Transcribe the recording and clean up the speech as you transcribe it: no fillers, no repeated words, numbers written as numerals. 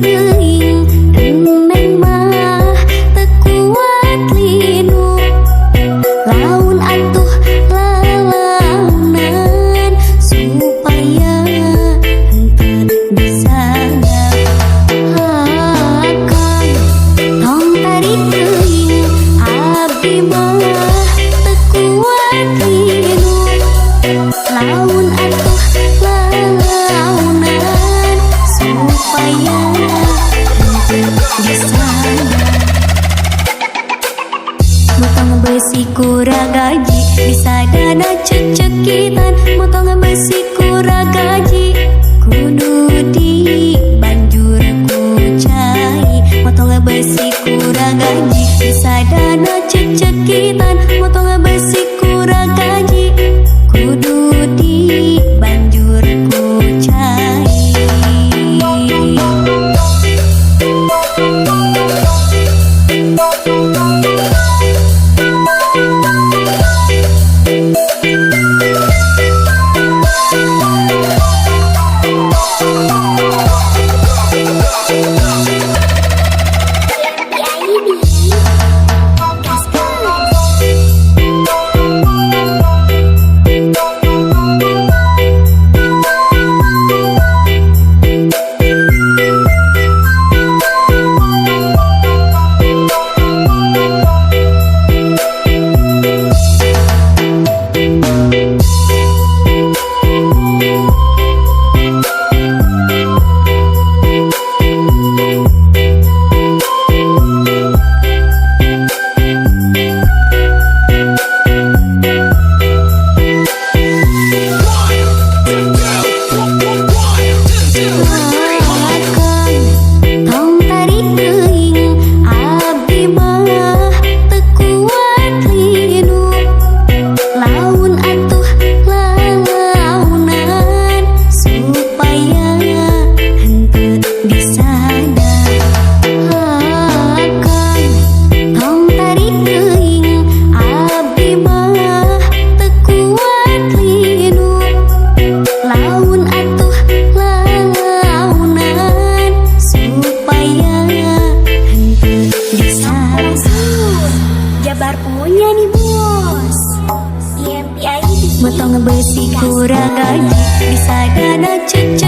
teuing Neng mah teu kuat linu laun atuh lalaunan supaya henteu disana akan tong tarik teuing abdi mah teu kuat linu laun atuh lalaunan supaya henteu disana motong besi kura gaji disadana cecekitan motong besi kura gaji kudu di banjur ku cai motong besi kura gaji disadana cecekitan motong besi kura gaji kudu di banjur ku cai motong besi kura gaji disadana cece